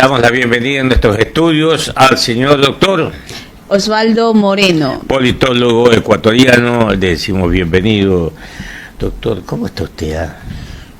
Damos la bienvenida en nuestros estudios al señor doctor Osvaldo Moreno, politólogo ecuatoriano. Le decimos bienvenido, doctor. ¿Cómo está usted?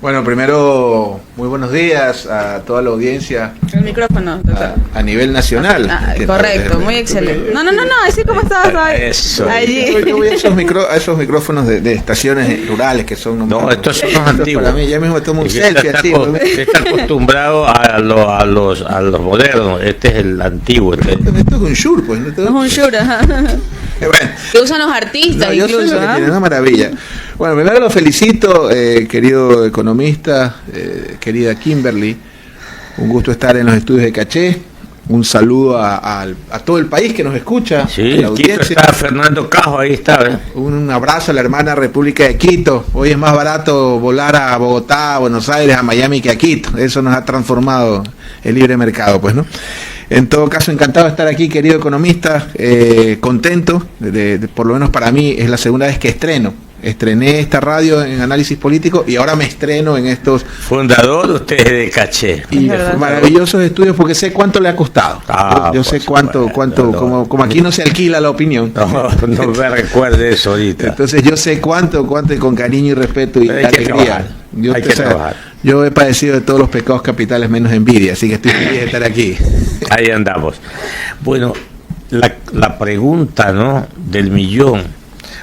Bueno, primero, muy buenos días a toda la audiencia. El micrófono, doctor. A nivel nacional. Correcto, muy excelente. No, así como estabas Eso. allí. Yo voy a esos micrófonos de estaciones rurales que son... No, estos son los antiguos. Para mí, ya mismo tomo un selfie así. Usted está acostumbrado a los modernos. Este es el antiguo. Esto es un Shure, pues. Es un Shure, ajá. Bueno. Que usan los artistas, Yo incluso. sé lo que tiene, una maravilla. Bueno, primero lo felicito, querido economista, querida Kimberly. Un gusto estar en los estudios de Caché. Un saludo a todo el país que nos escucha. Sí, la en Quito está Fernando Cajo, ahí está. Un abrazo a la hermana República de Quito. Hoy es más barato volar a Bogotá, a Buenos Aires, a Miami que a Quito. Eso nos ha transformado el libre mercado, pues, ¿no? En todo caso, encantado de estar aquí, querido economista, contento, por lo menos para mí es la segunda vez que estrené esta radio en análisis político y ahora me estreno en estos... Fundador usted de Caché. Y maravillosos estudios porque sé cuánto le ha costado. Yo sé cuánto, como aquí no se alquila la opinión. No me recuerde eso ahorita. Entonces yo sé cuánto y con cariño y respeto y alegría. Yo he padecido de todos los pecados capitales menos envidia, así que estoy feliz de estar aquí. Ahí andamos. Bueno, la pregunta, ¿no?, del millón,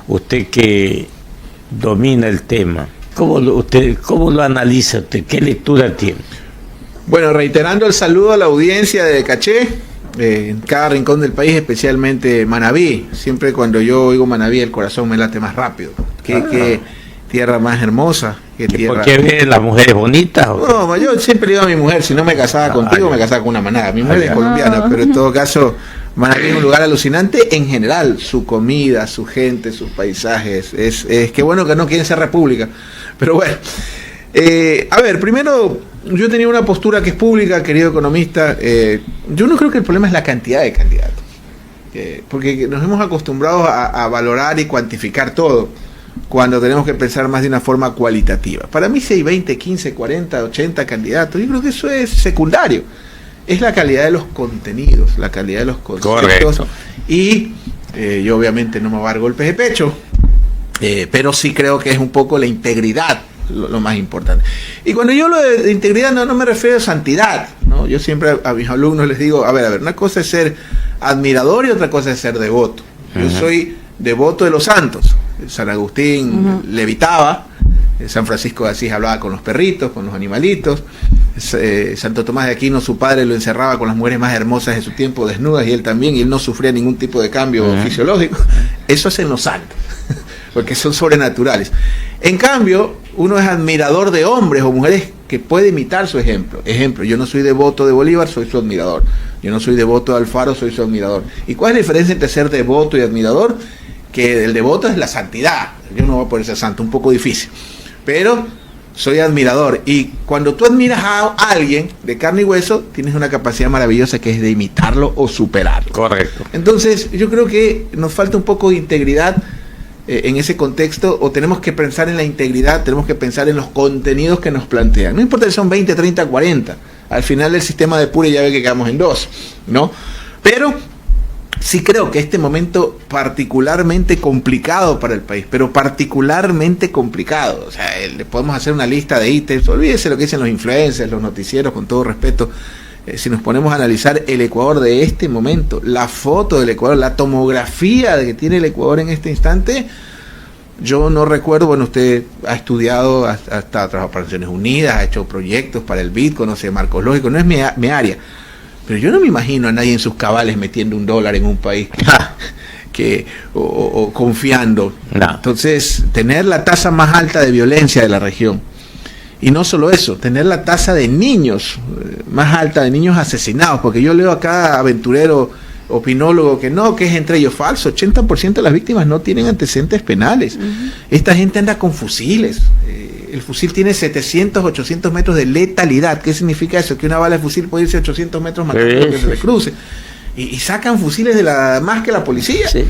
usted que domina el tema, ¿cómo lo analiza usted? ¿Qué lectura tiene? Bueno, reiterando el saludo a la audiencia de Caché, en cada rincón del país, especialmente Manabí. Siempre cuando yo oigo Manabí el corazón me late más rápido. Qué tierra más hermosa. ¿Por qué ve las mujeres bonitas? No, yo siempre digo a mi mujer, si no me casaba contigo, me casaba con una manada. Mi mujer es colombiana, pero en todo caso, Manabí es un lugar alucinante en general. Su comida, su gente, sus paisajes. Es que bueno que no quieren ser república. Pero bueno, a ver, primero, yo tenía una postura que es pública, querido economista. Yo no creo que el problema es la cantidad de candidatos. Porque nos hemos acostumbrado a valorar y cuantificar todo, cuando tenemos que pensar más de una forma cualitativa. Para mí si hay 20, 15, 40, 80 candidatos, yo creo que eso es secundario. Es la calidad de los contenidos, la calidad de los conceptos. Correcto. Y yo obviamente no me voy a dar golpes de pecho, pero sí creo que es un poco la integridad lo más importante. Y cuando yo hablo de integridad no me refiero a santidad, ¿no? Yo siempre a mis alumnos les digo, a ver, una cosa es ser admirador y otra cosa es ser devoto. Yo soy devoto de los santos. San Agustín levitaba, San Francisco de Asís hablaba con los perritos, con los animalitos, Santo Tomás de Aquino, su padre, lo encerraba con las mujeres más hermosas de su tiempo, desnudas, y él también, y él no sufría ningún tipo de cambio fisiológico. Eso hacen los santos, porque son sobrenaturales. En cambio, uno es admirador de hombres o mujeres que puede imitar su ejemplo. Ejemplo, yo no soy devoto de Bolívar, soy su admirador. Yo no soy devoto de Alfaro, soy su admirador. ¿Y cuál es la diferencia entre ser devoto y admirador? Que el devoto es la santidad. Yo no voy a poder ser santo, un poco difícil, pero soy admirador. Y cuando tú admiras a alguien de carne y hueso, tienes una capacidad maravillosa que es de imitarlo o superarlo. Correcto. Entonces yo creo que nos falta un poco de integridad en ese contexto, o tenemos que pensar en la integridad, tenemos que pensar en los contenidos que nos plantean. No importa si son 20, 30, 40, al final del sistema de Pure ya ve que quedamos en 2, ¿no? Pero sí creo que este momento particularmente complicado para el país, pero particularmente complicado. O sea, le podemos hacer una lista de ítems, olvídese lo que dicen los influencers, los noticieros, con todo respeto. Si nos ponemos a analizar el Ecuador de este momento, la foto del Ecuador, la tomografía que tiene el Ecuador en este instante, yo no recuerdo, bueno, usted ha estudiado, ha trabajado para Naciones Unidas, ha hecho proyectos para el BID, conoce marcos lógicos, no es mi área. Pero yo no me imagino a nadie en sus cabales metiendo $1 en un país o confiando. No. Entonces, tener la tasa más alta de violencia de la región. Y no solo eso, tener la tasa de niños más alta, de niños asesinados. Porque yo leo acá aventurero, opinólogo, que es entre ellos falso. 80% de las víctimas no tienen antecedentes penales. Esta gente anda con fusiles. El fusil tiene 700, 800 metros de letalidad. ¿Qué significa eso? Que una bala de fusil puede irse a 800 metros matando lo que se le cruce. Y sacan fusiles más que la policía. Sí.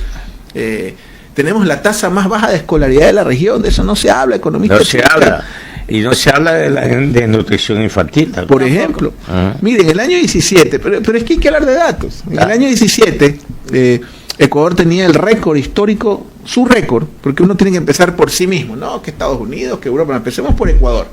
Tenemos la tasa más baja de escolaridad de la región. De eso no se habla, economista. No se habla. Y no se habla de la nutrición infantil. Por ejemplo, miren, en el año 17, pero es que hay que hablar de datos. En el año 17, Ecuador tenía el récord histórico, su récord, porque uno tiene que empezar por sí mismo, no que Estados Unidos, que Europa, empecemos por Ecuador.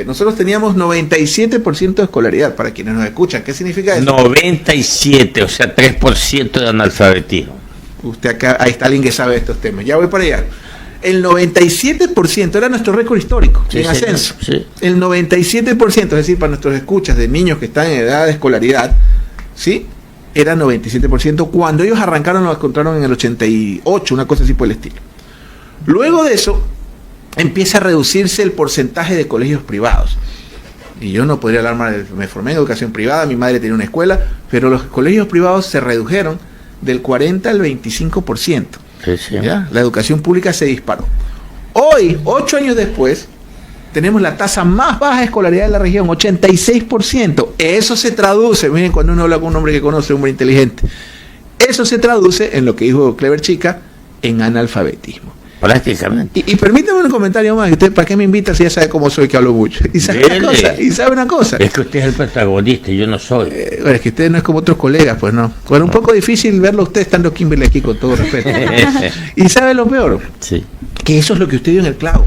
Nosotros teníamos 97% de escolaridad, para quienes nos escuchan. ¿Qué significa eso? 97, o sea, 3% de analfabetismo. Usted acá, ahí está alguien que sabe estos temas. Ya voy para allá. El 97% era nuestro récord histórico, sí, en ascenso. Sí. El 97%, es decir, para nuestros escuchas de niños que están en edad de escolaridad, ¿sí? Era 97%. Cuando ellos arrancaron, lo encontraron en el 88, una cosa así por el estilo. Luego de eso, empieza a reducirse el porcentaje de colegios privados. Y yo no podría hablar más, me formé en educación privada, mi madre tenía una escuela, pero los colegios privados se redujeron del 40 al 25%. Sí. ¿Ya? La educación pública se disparó. Hoy, 8 años después, tenemos la tasa más baja de escolaridad de la región, 86%. Eso se traduce, miren, cuando uno habla con un hombre que conoce, un hombre inteligente, eso se traduce en lo que dijo Clever Chica, en analfabetismo. Prácticamente. Y permítame un comentario más. ¿Usted para qué me invita si ya sabe cómo soy, que hablo mucho? ¿Y sabe una cosa? Es que usted es el protagonista y yo no soy. Bueno, es que usted no es como otros colegas, pues no. Bueno, un poco difícil verlo usted estando Kimberly aquí, con todo respeto. ¿Y sabe lo peor? Sí. Que eso es lo que usted dio en el clavo.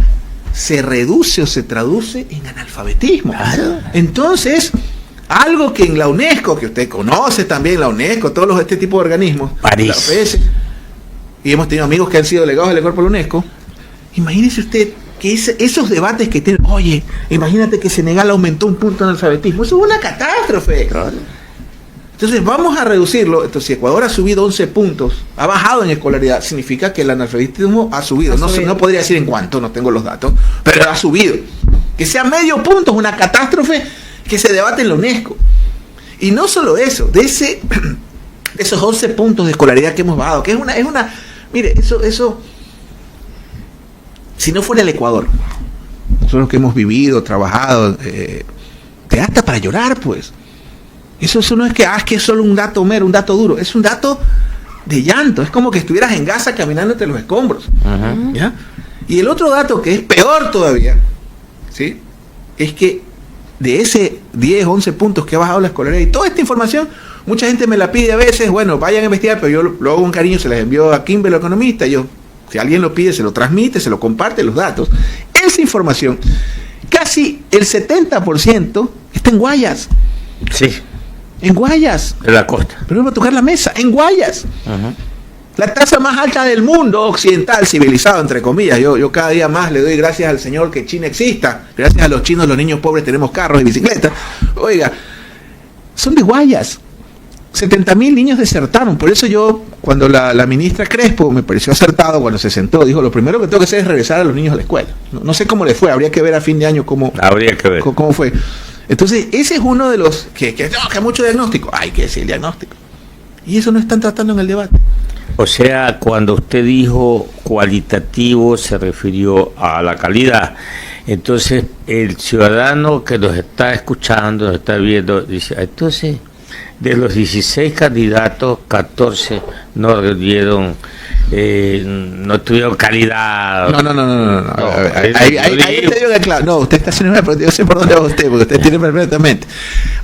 Se reduce o se traduce en analfabetismo. Claro. Entonces, algo que en la UNESCO, que usted conoce también, la UNESCO, todos este tipo de organismos, París, la OPS, y hemos tenido amigos que han sido delegados del Ecuador por la UNESCO. Imagínese usted que esos debates que tienen, oye, imagínate que Senegal aumentó un punto en alfabetismo, eso es una catástrofe. Claro. Entonces vamos a reducirlo. Entonces, si Ecuador ha subido 11 puntos, ha bajado en escolaridad, significa que el analfabetismo ha subido. No podría decir en cuánto, no tengo los datos, pero ha subido. Que sea medio punto es una catástrofe que se debate en la UNESCO. Y no solo eso, de esos 11 puntos de escolaridad que hemos bajado, que es una mire, eso, si no fuera el Ecuador, nosotros que hemos vivido, trabajado, te da hasta para llorar, pues. Eso no es que es solo un dato mero, un dato duro, es un dato de llanto, es como que estuvieras en Gaza caminando entre los escombros. Uh-huh. ¿Ya? Y el otro dato que es peor todavía, ¿sí? Es que de ese 10, 11 puntos que ha bajado la escolaridad, y toda esta información, mucha gente me la pide a veces, bueno, vayan a investigar, pero yo lo hago con cariño, se les envío a Kimberly, el economista, si alguien lo pide, se lo transmite, se lo comparte, los datos. Esa información, casi el 70% está en Guayas. Sí. En Guayas. En la costa. Pero vamos a tocar la mesa, en Guayas. Uh-huh. La tasa más alta del mundo occidental, civilizado, entre comillas. Yo cada día más le doy gracias al Señor que China exista. Gracias a los chinos, los niños pobres tenemos carros y bicicletas. Oiga, son de Guayas. 70.000 niños desertaron. Por eso yo, cuando la ministra Crespo me pareció acertado, cuando se sentó, dijo, lo primero que tengo que hacer es regresar a los niños a la escuela. No sé cómo le fue, habría que ver a fin de año cómo fue. Entonces, ese es uno de los que mucho diagnóstico. Hay que decir el diagnóstico. Y eso no están tratando en el debate. O sea, cuando usted dijo cualitativo, se refirió a la calidad. Entonces, el ciudadano que nos está escuchando, nos está viendo, dice, entonces, de los 16 candidatos, 14 no dieron, no tuvieron calidad. No. Ahí te digo que claro. No, usted está haciendo una pregunta, yo sé por dónde va usted, porque usted tiene perfectamente.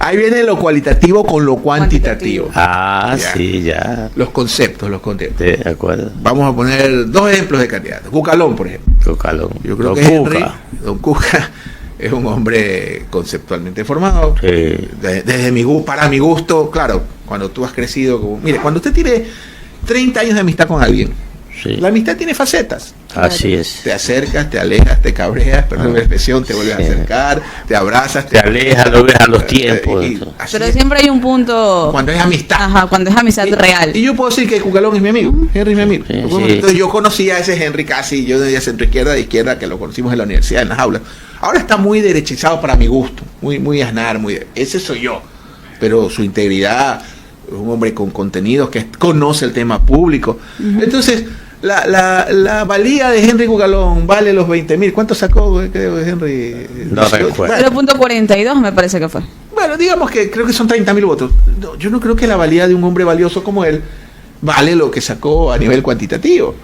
Ahí viene lo cualitativo con lo cuantitativo. Ah, ya. Sí, ya. Los conceptos. De acuerdo. Vamos a poner 2 ejemplos de candidatos. Cucalón, por ejemplo. Yo creo que Don Cuca es un hombre conceptualmente formado. Sí. Para mi gusto, claro, cuando tú has crecido, mire, cuando usted tiene 30 años de amistad con alguien, sí, la amistad tiene facetas. Así es. Te acercas, te alejas, te cabreas, perdón la expresión, te vuelves a acercar, te abrazas, te alejas, lo ves a los tiempos. Pero siempre hay un punto. Cuando es amistad. Ajá, cuando es amistad real. Y yo puedo decir que Cucalón es mi amigo. Henry es mi amigo. Sí, entonces, yo conocí a ese Henry casi, yo de centro izquierda, que lo conocimos en la universidad, en las aulas. Ahora está muy derechizado para mi gusto, muy aznar, ese soy yo. Pero su integridad, es un hombre con contenidos que conoce el tema público. Uh-huh. Entonces, la valía de Henry Cucalón vale los 20.000. ¿Cuánto sacó, creo, de Henry? No recuerdo. 0.42 me parece que fue. Bueno, digamos que creo que son 30.000 votos. No, yo no creo que la valía de un hombre valioso como él vale lo que sacó a nivel cuantitativo.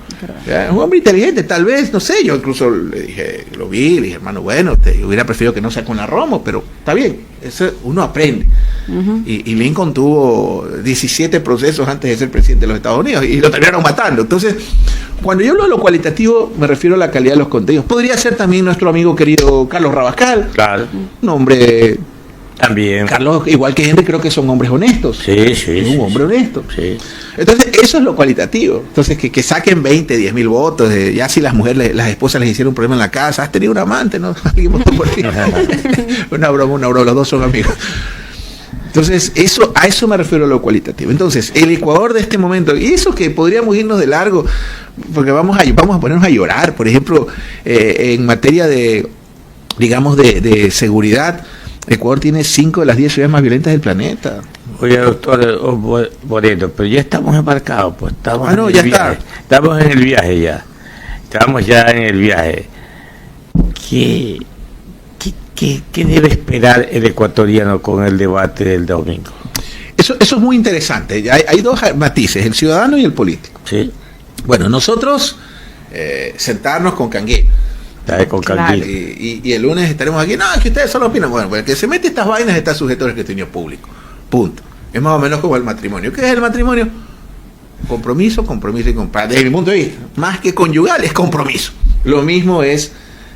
¿Ya? Es un hombre inteligente, tal vez, no sé, yo incluso le dije, le dije, hermano, bueno, yo hubiera preferido que no sea con la Romo, pero está bien, eso uno aprende. Y Lincoln tuvo 17 procesos antes de ser presidente de los Estados Unidos y lo terminaron matando. Entonces, cuando yo hablo de lo cualitativo, me refiero a la calidad de los contenidos. Podría ser también nuestro amigo querido Carlos Rabascal, Claro. un hombre... También. Carlos, igual que Henry, creo que son hombres honestos. Sí. Es un hombre honesto. Sí. Entonces, eso es lo cualitativo. Entonces, que saquen 20, 10 mil votos. Ya si las mujeres, las esposas les hicieron un problema en la casa, has tenido un amante, ¿no? Alguien votó por ti. Una broma, los dos son amigos. Entonces, a eso me refiero a lo cualitativo. Entonces, el Ecuador de este momento, y eso que podríamos irnos de largo, porque vamos a ponernos a llorar, por ejemplo, en materia de, digamos, de seguridad. Ecuador tiene 5 de las 10 ciudades más violentas del planeta. Oye, doctor Moreno, pero ya estamos embarcados, pues estamos Ah, no, en ya el viaje. está. Estamos en el viaje ya. Estamos ya en el viaje. ¿Qué debe esperar el ecuatoriano con el debate del domingo? Eso es muy interesante. Hay dos matices, el ciudadano y el político. Sí. Bueno, nosotros sentarnos con Canguil. Con Claro. Canguil. Y el lunes estaremos aquí. No, es que ustedes solo opinan. Bueno, pues el que se mete estas vainas está sujeto al escrutinio público. Punto. Es más o menos como el matrimonio. ¿Qué es el matrimonio? Compromiso y compromiso. Desde mi punto de vista, más que conyugal, es compromiso. Lo mismo es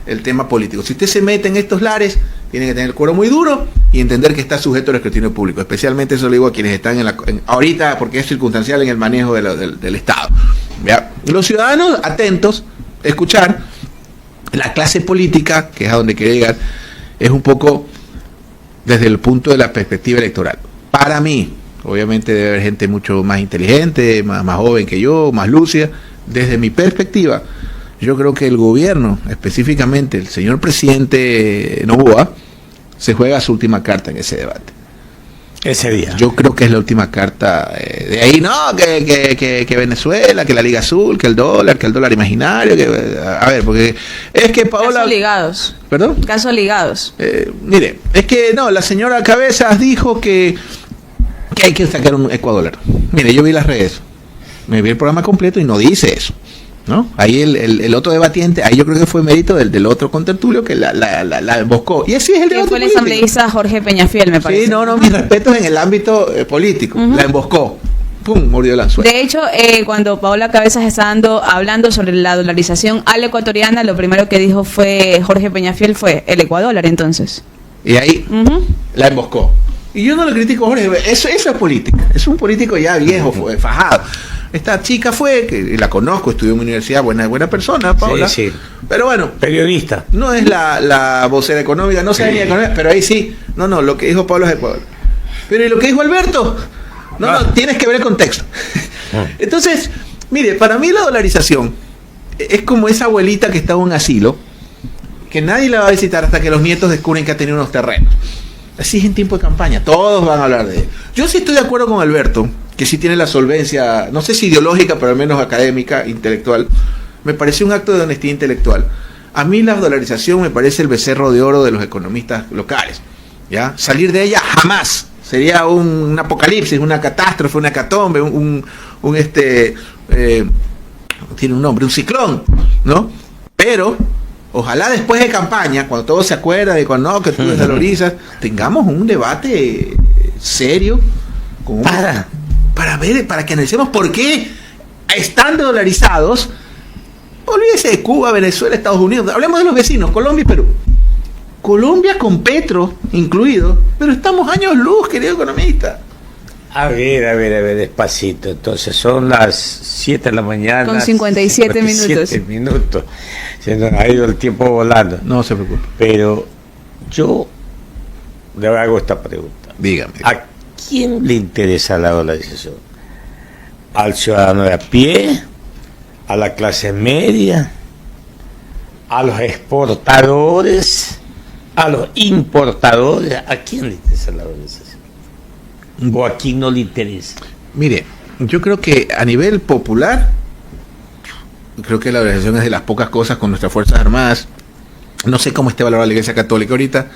el tema político. Si usted se mete en estos lares, tiene que tener el cuero muy duro y entender que está sujeto al escrutinio público. Especialmente eso lo digo a quienes están ahorita, porque es circunstancial en el manejo del Estado. ¿Ya? Los ciudadanos atentos, escuchar. La clase política, que es a donde quiero llegar, es un poco desde el punto de la perspectiva electoral. Para mí, obviamente debe haber gente mucho más inteligente, más joven que yo, más lúcida. Desde mi perspectiva, yo creo que el gobierno, específicamente el señor presidente Noboa, se juega su última carta en ese debate. Ese día. Yo creo que es la última carta. De ahí no, que Venezuela, que la Liga Azul, que el dólar imaginario. A ver, porque es que Paola. Casos ligados. ¿Perdón? Casos ligados. Mire, es que no, la señora Cabezas dijo que hay que sacar un Ecuador. Mire, yo vi las redes, me vi el programa completo y no dice eso, ¿no? Ahí el otro debatiente, ahí yo creo que fue mérito del otro contertulio que la emboscó. Y así es el Que debate fue el político. asambleísta Jorge Peñafiel, me parece. Sí, no, mis respetos en el ámbito político. La emboscó. ¡Pum! Mordió el anzuelo. De hecho, cuando Paola Cabezas está hablando sobre la dolarización a la ecuatoriana, lo primero que dijo fue Jorge Peñafiel fue el ecuadólar, entonces. Y ahí la emboscó. Y yo no lo critico, Jorge. Eso es política. Es un político ya viejo, fajado. Esta chica fue, que la conozco, estudió en mi universidad, buena persona, Paola. Sí. Pero bueno, Periodista. no es la vocera económica, no sabe ni de economía, pero ahí sí. No, lo que dijo Pablo es Ecuador. Pero ¿y lo que dijo Alberto? No, tienes que ver el contexto. Entonces, mire, para mí la dolarización es como esa abuelita que está en un asilo, que nadie la va a visitar hasta que los nietos descubren que ha tenido unos terrenos. Así es en tiempo de campaña, todos van a hablar de él. Yo sí estoy de acuerdo con Alberto, que sí tiene la solvencia, no sé si ideológica, pero al menos académica, intelectual. Me parece un acto de honestidad intelectual. A mí la dolarización me parece el becerro de oro de los economistas locales. ¿Ya? Salir de ella jamás. Sería un apocalipsis, una catástrofe, una hecatombe, tiene un nombre, un ciclón, ¿no? Pero ojalá después de campaña, cuando todos se acuerdan de cuando no, que tú desvalorizas, tengamos un debate serio para ver, para que analicemos por qué, estando dolarizados, olvídese de Cuba, Venezuela, Estados Unidos, hablemos de los vecinos, Colombia y Perú. Colombia con Petro incluido, pero estamos años luz, querido economista. A ver, despacito. Entonces son las 7 de la mañana. Con 57 minutos. Se nos ha ido el tiempo volando. No se preocupe. Pero yo le hago esta pregunta. Dígame. ¿A quién le interesa la dolarización? ¿Al ciudadano de a pie? ¿A la clase media? ¿A los exportadores? ¿A los importadores? ¿A quién le interesa la dolarización? ¿O a quién no le interesa? Mire, yo creo que a nivel popular, creo que la dolarización es de las pocas cosas con nuestras Fuerzas Armadas. No sé cómo esté valorada la Iglesia Católica ahorita,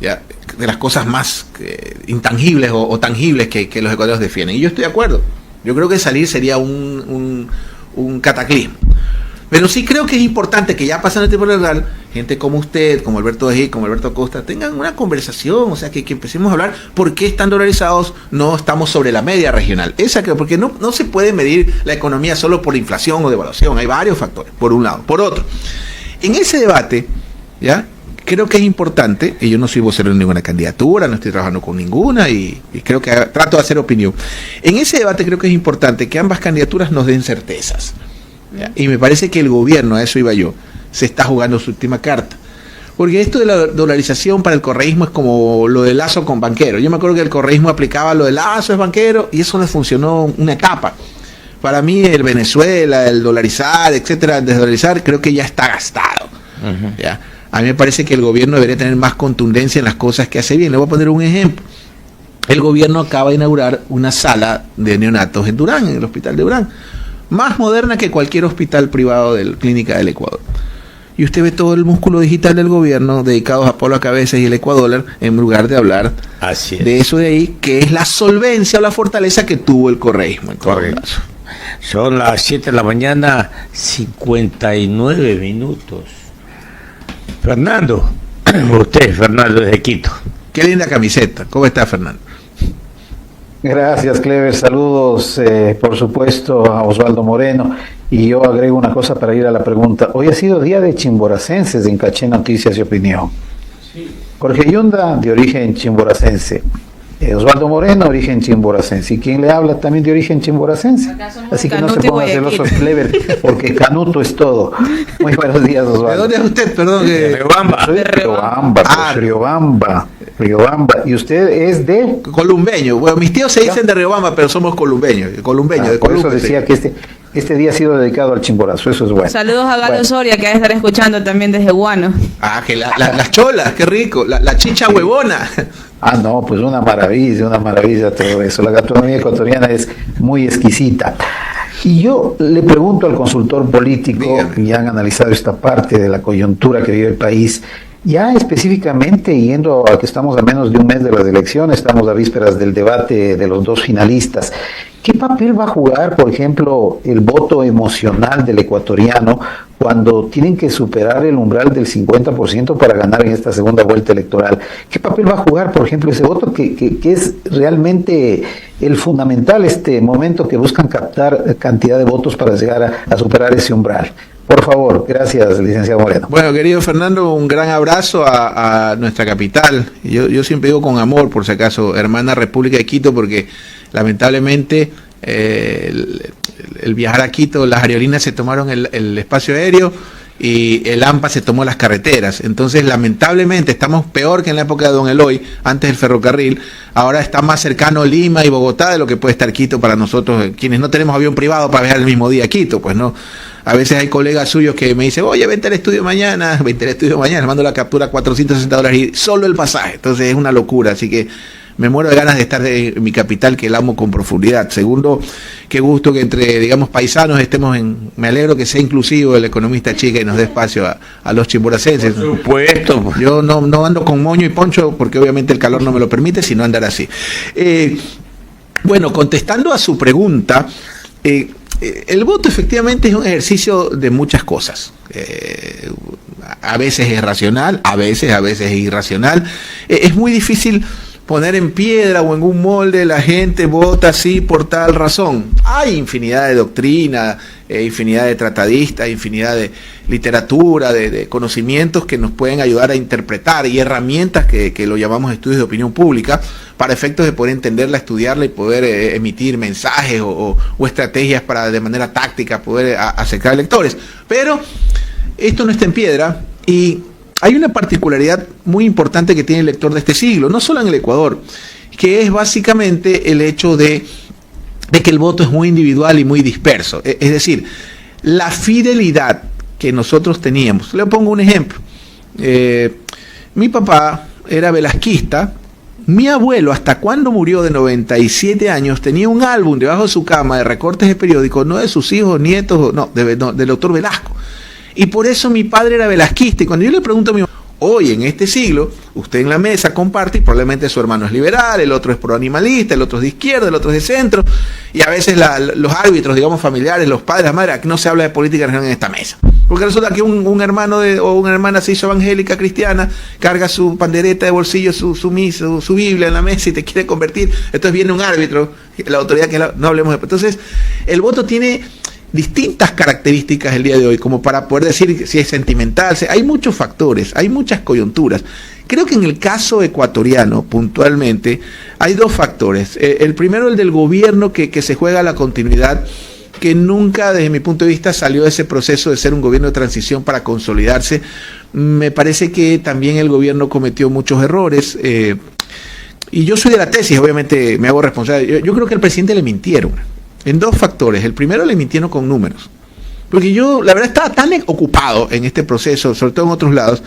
ya, de las cosas más intangibles o tangibles que los ecuatorianos defienden. Y yo estoy de acuerdo. Yo creo que salir sería un cataclismo. Pero sí creo que es importante que ya pasando el tiempo electoral, gente como usted, como Alberto Ejí, como Alberto Acosta, tengan una conversación, o sea, que empecemos a hablar por qué están dolarizados, no estamos sobre la media regional. Esa creo, porque no se puede medir la economía solo por inflación o devaluación, hay varios factores, por un lado. Por otro, en ese debate, ¿ya? Creo que es importante, y yo no soy vocero de ninguna candidatura, no estoy trabajando con ninguna, y creo que trato de hacer opinión. En ese debate creo que es importante que ambas candidaturas nos den certezas. ¿Ya? Y me parece que el gobierno, a eso iba yo, se está jugando su última carta. Porque esto de la dolarización para el correísmo es como lo de Lazo con Banquero. Yo me acuerdo que el correísmo aplicaba lo de Lazo es banquero, y eso le funcionó una etapa. Para mí el Venezuela, el dolarizar, etcétera, el desdolarizar, creo que ya está gastado. ¿Ya? A mí me parece que el gobierno debería tener más contundencia en las cosas que hace bien. Le voy a poner un ejemplo. El gobierno acaba de inaugurar una sala de neonatos en Durán, en el hospital de Durán, más moderna que cualquier hospital privado de la Clínica del Ecuador. Y usted ve todo el músculo digital del gobierno dedicado a Pablo Cabezas y el Ecuador, en lugar de hablar de eso de ahí, que es la solvencia o la fortaleza que tuvo el correísmo. Correcto. Son las 7 de la mañana, 59 minutos. Fernando, usted, Fernando, desde Quito. Qué linda camiseta. ¿Cómo está, Fernando? Gracias, Clever. Saludos, por supuesto, a Osvaldo Moreno. Y yo agrego una cosa para ir a la pregunta. Hoy ha sido día de chimboracenses en Caché Noticias y Opinión. Sí. Jorge Yunda, de origen chimboracense. Osvaldo Moreno, origen chimboracense. ¿Y quién le habla también de origen chimboracense? Así que no se pongan celosos, Clever, porque Canuto es todo. Muy buenos días, Osvaldo. ¿De dónde es usted? Perdón. De Riobamba. Soy de Riobamba, Riobamba. ¿Y usted es de? Columbeño. Bueno, mis tíos se dicen de Riobamba, pero somos columbeños. De por Columbia. Eso decía que este día ha sido dedicado al chimborazo, eso es bueno. Saludos a Galo Soria, que va a estar escuchando también desde Guano. Ah, que las cholas, qué rico, la chicha huevona. No, pues una maravilla todo eso. La gastronomía ecuatoriana es muy exquisita. Y yo le pregunto al consultor político, ya han analizado esta parte de la coyuntura que vive el país, ya específicamente yendo a que estamos a menos de un mes de las elecciones, estamos a vísperas del debate de los dos finalistas, ¿qué papel va a jugar, por ejemplo, el voto emocional del ecuatoriano cuando tienen que superar el umbral del 50% para ganar en esta segunda vuelta electoral? ¿Qué papel va a jugar, por ejemplo, ese voto que es realmente el fundamental, este momento que buscan captar cantidad de votos para llegar a superar ese umbral? Por favor, gracias, licenciado Moreno. Bueno, querido Fernando, un gran abrazo a nuestra capital. Yo siempre digo con amor, por si acaso, hermana República de Quito, porque lamentablemente el viajar a Quito, las aerolíneas se tomaron el espacio aéreo y el AMPA se tomó las carreteras. Entonces, lamentablemente, estamos peor que en la época de Don Eloy, antes del ferrocarril. Ahora está más cercano Lima y Bogotá de lo que puede estar Quito para nosotros, quienes no tenemos avión privado para viajar el mismo día a Quito, pues no. A veces hay colegas suyos que me dicen, oye, vente al estudio mañana, mando la captura $460 y solo el pasaje. Entonces es una locura, así que me muero de ganas de estar en mi capital, que la amo con profundidad. Segundo, qué gusto que entre, digamos, paisanos estemos me alegro que sea inclusivo el economista chica y nos dé espacio a los chimboracenses. Por supuesto. Yo no ando con moño y poncho porque obviamente el calor no me lo permite, sino andar así. Bueno, contestando a su pregunta, el voto efectivamente es un ejercicio de muchas cosas. A veces es racional, a veces es irracional. Es muy difícil poner en piedra o en un molde la gente vota así por tal razón. Hay infinidad de doctrina, infinidad de tratadistas, infinidad de literatura, de conocimientos que nos pueden ayudar a interpretar y herramientas que lo llamamos estudios de opinión pública para efectos de poder entenderla, estudiarla y poder emitir mensajes o estrategias para de manera táctica poder acercar a lectores. Pero esto no está en piedra y hay una particularidad muy importante que tiene el lector de este siglo, no solo en el Ecuador, que es básicamente el hecho de que el voto es muy individual y muy disperso. Es decir, la fidelidad que nosotros teníamos. Le pongo un ejemplo. Mi papá era velasquista. Mi abuelo, hasta cuando murió de 97 años, tenía un álbum debajo de su cama de recortes de periódicos, no de sus hijos, nietos, del doctor Velasco. Y por eso mi padre era velasquista. Y cuando yo le pregunto a mi mamá, Hoy, en este siglo, usted en la mesa comparte y probablemente su hermano es liberal, el otro es proanimalista, el otro es de izquierda, el otro es de centro, y a veces los árbitros, digamos, familiares, los padres, las madres, aquí no se habla de política regional en esta mesa. Porque resulta que un hermano o una hermana se hizo evangélica cristiana, carga su pandereta de bolsillo, su misa, su Biblia en la mesa y te quiere convertir. Entonces viene un árbitro, la autoridad no hablemos de... Entonces, el voto tiene distintas características el día de hoy, como para poder decir si es sentimental. Hay muchos factores, hay muchas coyunturas. Creo que en el caso ecuatoriano, puntualmente, hay dos factores. El primero, el del gobierno que se juega la continuidad, que nunca, desde mi punto de vista, salió de ese proceso de ser un gobierno de transición para consolidarse. Me parece que también el gobierno cometió muchos errores. Y yo soy de la tesis, obviamente me hago responsable. Yo creo que al presidente le mintieron en dos factores. El primero, le mintieron con números. Porque yo, la verdad, estaba tan ocupado en este proceso, sobre todo en otros lados,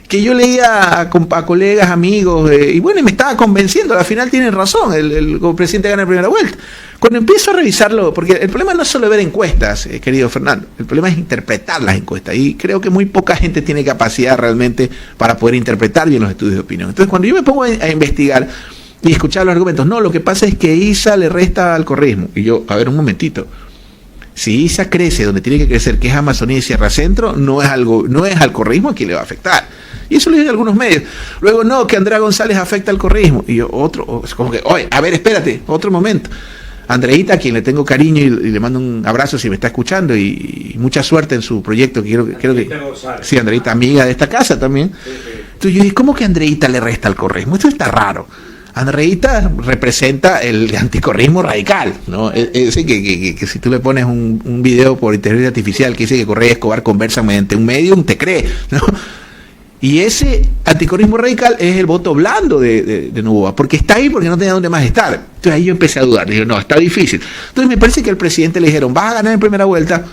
que yo leía a colegas, amigos, y bueno, y me estaba convenciendo. Al final tienen razón, el presidente gana en primera vuelta. Cuando empiezo a revisarlo, porque el problema no es solo ver encuestas, querido Fernando, el problema es interpretar las encuestas, y creo que muy poca gente tiene capacidad realmente para poder interpretar bien los estudios de opinión. Entonces, cuando yo me pongo a investigar y escuchar los argumentos, no, lo que pasa es que ISA le resta al correísmo. Y yo, a ver, un momentito. Si ISA crece donde tiene que crecer, que es Amazonía y Sierra Centro, no es al correísmo a quien le va a afectar. Y eso lo dicen algunos medios. Luego, no, que Andrea González afecta al correísmo. Y yo, es como que, oye, a ver, espérate, otro momento. Andreita, a quien le tengo cariño y le mando un abrazo si me está escuchando, y mucha suerte en su proyecto. Quiero que sí, Andreita, amiga de esta casa también. Entonces yo dije, ¿cómo que Andreita le resta al correísmo? Esto está raro. Andreita representa el anticorreísmo radical, ¿no? Ese que si tú le pones un video por inteligencia artificial que dice que Correa y Escobar conversan mediante un medium, te cree, ¿no? Y ese anticorreísmo radical es el voto blando de Noboa, porque está ahí porque no tenía dónde más estar. Entonces ahí yo empecé a dudar, dije, no, está difícil. Entonces me parece que al presidente le dijeron, vas a ganar en primera vuelta,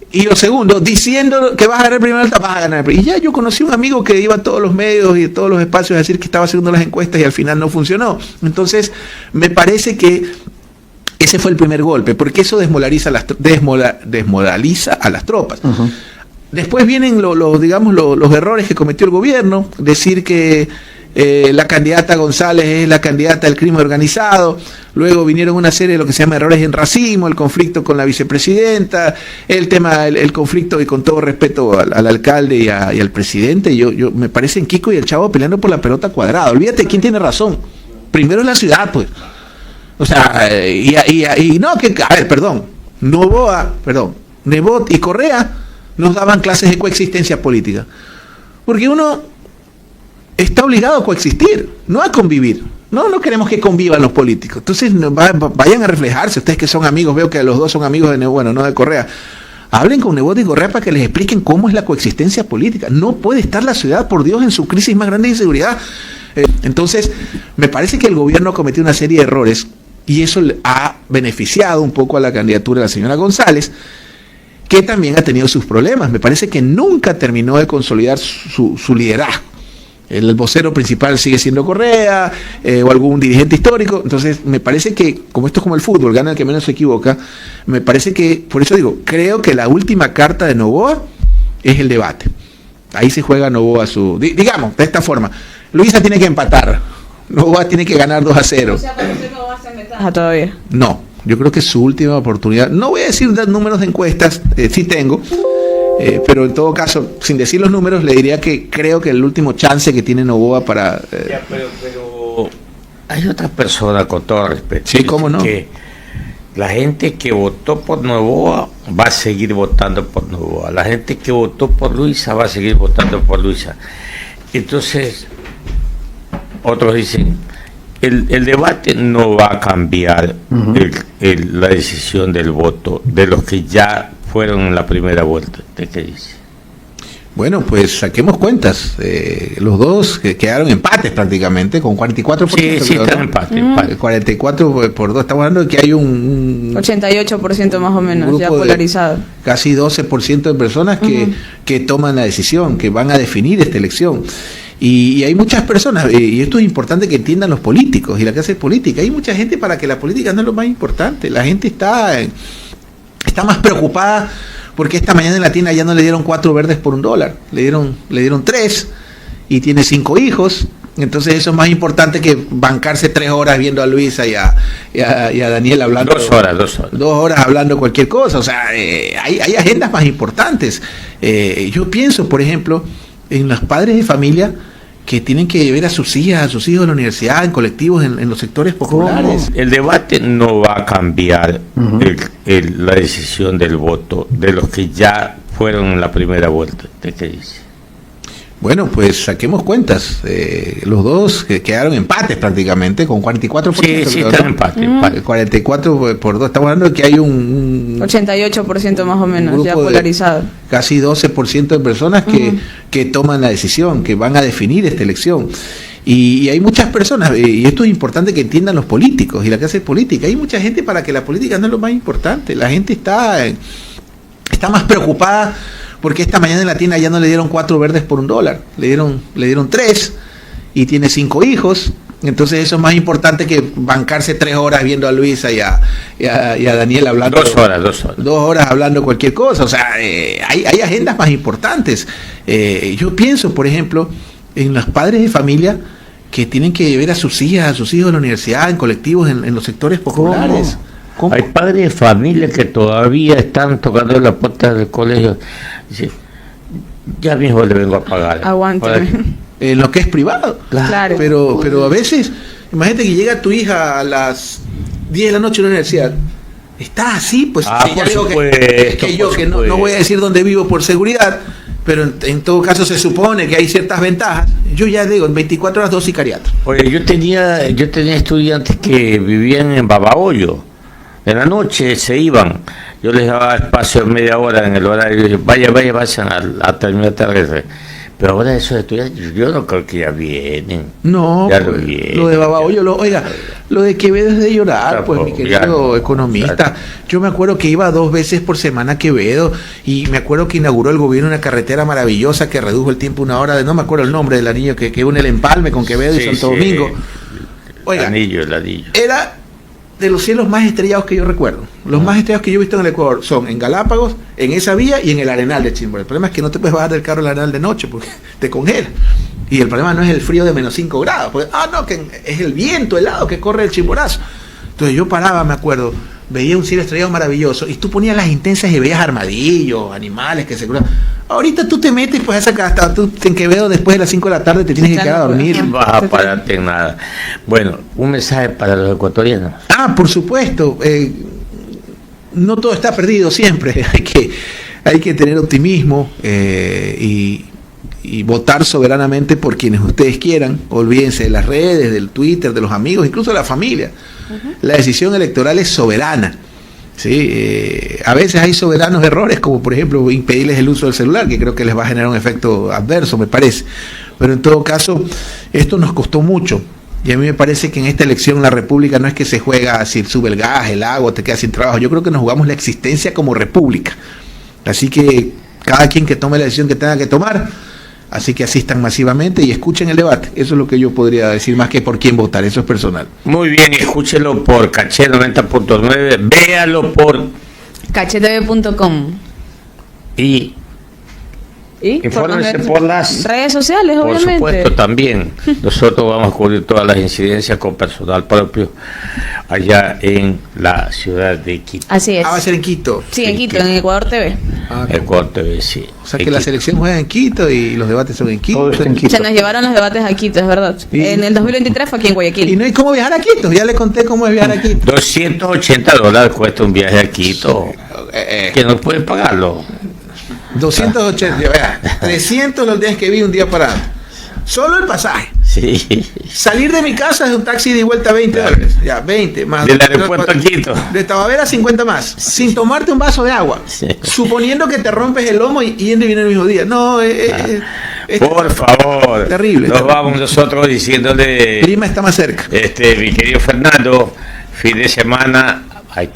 y lo segundo, diciendo que vas a ganar en primera vuelta, vas a ganar. Y ya yo conocí un amigo que iba a todos los medios y a todos los espacios a decir que estaba haciendo las encuestas y al final no funcionó. Entonces me parece que ese fue el primer golpe, porque eso desmodaliza a las tropas. Uh-huh. Después vienen los errores que cometió el gobierno, decir que la candidata González es la candidata del crimen organizado. Luego vinieron una serie de lo que se llama errores en racismo, el conflicto con la vicepresidenta, el conflicto, y con todo respeto al alcalde y al presidente, yo me parecen Kiko y el Chavo peleando por la pelota cuadrada. Olvídate quién tiene razón. Primero es la ciudad, pues. O sea, Nebot y Correa nos daban clases de coexistencia política. Porque uno está obligado a coexistir, no a convivir. No queremos que convivan los políticos. Entonces vayan a reflejarse. Ustedes que son amigos, veo que los dos son amigos de Nebot, bueno, no de Correa. Hablen con Nebot y Correa para que les expliquen cómo es la coexistencia política. No puede estar la ciudad, por Dios, en su crisis más grande de inseguridad. Entonces, me parece que el gobierno ha cometido una serie de errores y eso ha beneficiado un poco a la candidatura de la señora González, que también ha tenido sus problemas. Me parece que nunca terminó de consolidar su liderazgo. El vocero principal sigue siendo Correa, o algún dirigente histórico. Entonces, me parece que, como esto es como el fútbol, gana el que menos se equivoca, me parece que, por eso digo, creo que la última carta de Noboa es el debate. Ahí se juega Noboa digamos, de esta forma. Luisa tiene que empatar, Noboa tiene que ganar 2-0. O sea, pero usted no va a hacer ventaja todavía. No, yo creo que es su última oportunidad. No voy a decir números de encuestas, sí tengo. Pero en todo caso, sin decir los números, le diría que creo que el último chance que tiene Noboa para... Pero hay otras personas, con todo respeto. Sí, cómo no. Que la gente que votó por Noboa va a seguir votando por Noboa. La gente que votó por Luisa va a seguir votando por Luisa. Entonces, otros dicen, el debate no va a cambiar la decisión del voto de los que ya fueron en la primera vuelta. ¿De qué dice? Bueno, pues saquemos cuentas. Los dos que quedaron empates prácticamente, con 44%. Sí, están empate. 44 por 2. Estamos hablando de que hay un 88% más o menos, ya polarizado. Casi 12% de personas que toman la decisión, que van a definir esta elección. Y hay muchas personas, y esto es importante que entiendan los políticos y la clase política. Hay mucha gente para que la política no es lo más importante. La gente está más preocupada porque esta mañana en la tienda ya no le dieron 4 verdes por $1, le dieron 3. y tiene 5 hijos. Entonces eso es más importante que bancarse 3 horas viendo a Luisa y a Daniel hablando. 2 horas. 2 horas hablando cualquier cosa. O sea, hay agendas más importantes. Yo pienso, por ejemplo, en los padres de familia que tienen que ver a sus hijas, a sus hijos en la universidad, en colectivos, en los sectores populares. El debate no va a cambiar la decisión del voto de los que ya fueron en la primera vuelta. ¿Usted qué dice? Bueno, pues saquemos cuentas. Los dos que quedaron empates prácticamente, con 44%. Sí, están empate. 44 por 2. Estamos hablando de que hay un 88% más o menos, ya polarizado. Casi 12% de personas que toman la decisión, que van a definir esta elección. Y hay muchas personas, y esto es importante que entiendan los políticos y la clase política. Hay mucha gente para que la política no es lo más importante. La gente está más preocupada porque esta mañana en la tienda ya no le dieron 4 verdes por $1, le dieron 3 y tiene 5 hijos. Entonces eso es más importante que bancarse 3 horas viendo a Luisa y a Daniel hablando. 2 horas. 2 horas hablando cualquier cosa. O sea, hay agendas más importantes. Yo pienso, por ejemplo, en los padres de familia que tienen que ver a sus hijas, a sus hijos en la universidad, en colectivos, en los sectores populares. ¿Cómo? Hay padres de familia que todavía están tocando la puerta del colegio. Dice, ya mismo le vengo a pagar. Aguántame. En lo que es privado. Claro. Pero a veces, imagínate que llega tu hija a las 10 de la noche en la universidad. Está así, pues. Por supuesto, que no voy a decir dónde vivo por seguridad, pero en todo caso se supone que hay ciertas ventajas. Yo ya digo, en 24 horas 2 sicariatos. Oye, yo tenía estudiantes que vivían en Babahoyo. En la noche se iban, yo les daba espacio media hora en el horario, vayan a terminar tarde. Pero ahora esos estudiantes, yo no creo que ya vienen. No, ya pues, vienen, lo de Babahoyo, lo de Quevedo es de llorar, claro, pues mi querido economista. Claro. Yo me acuerdo que iba 2 veces por semana a Quevedo y me acuerdo que inauguró el gobierno una carretera maravillosa que redujo el tiempo 1 hora, no me acuerdo el nombre del anillo que une el Empalme con Quevedo y Santo Domingo. Oiga, el anillo. Era de los cielos más estrellados que yo recuerdo. Los más estrellados que yo he visto en el Ecuador son en Galápagos, en esa vía y en el Arenal de Chimborazo. El problema es que no te puedes bajar del carro al Arenal de noche porque te congela. Y el problema no es el frío de menos 5 grados, porque, que es el viento helado que corre el Chimborazo. Entonces yo paraba, me acuerdo, veía un cielo estrellado maravilloso y tú ponías las intensas y veías armadillos, animales que se cruzaban. Ahorita tú te metes pues a esa hasta tú en Quevedo después de las 5 de la tarde te tienes que quedar a dormir. No vas a pararte en nada. Bueno, un mensaje para los ecuatorianos. Por supuesto. No todo está perdido siempre. Hay que tener optimismo y votar soberanamente por quienes ustedes quieran. Olvídense de las redes, del Twitter, de los amigos, incluso de la familia. La decisión electoral es soberana. ¿Sí? A veces hay soberanos errores, como por ejemplo impedirles el uso del celular, que creo que les va a generar un efecto adverso, me parece. Pero en todo caso, esto nos costó mucho. Y a mí me parece que en esta elección la república no es que se juega si sube el gas, el agua, te quedas sin trabajo. Yo creo que nos jugamos la existencia como república. Así que cada quien que tome la decisión que tenga que tomar, así que asistan masivamente y escuchen el debate. Eso es lo que yo podría decir, más que por quién votar. Eso es personal. Muy bien, escúchelo por Caché 90.9, véalo por cachetv.com y infórmense por las redes sociales, obviamente. Por supuesto, también. Nosotros vamos a cubrir todas las incidencias con personal propio allá en la ciudad de Quito. Así es. Va a ser en Quito. Sí, en Quito, en Ecuador TV. Ecuador TV, sí. O sea que la selección juega en Quito y los debates son en Quito. Se nos llevaron los debates a Quito, es verdad. En el 2023 fue aquí en Guayaquil. Y no hay cómo viajar a Quito. Ya le conté cómo es viajar a Quito. $280 cuesta un viaje a Quito. Que no pueden pagarlo. 280, vea, 300 los días que vi un día parado. Solo el pasaje. Sí. Salir de mi casa es un taxi de vuelta $20. Ya, 20 más. Del aeropuerto a Quito. De Tabavera 50 más. Sin tomarte un vaso de agua. Sí. Suponiendo que te rompes el lomo y yendo y viene el mismo día. No, por favor. Terrible. Nos vamos nosotros diciéndole. Lima está más cerca. Mi querido Fernando, fin de semana hay que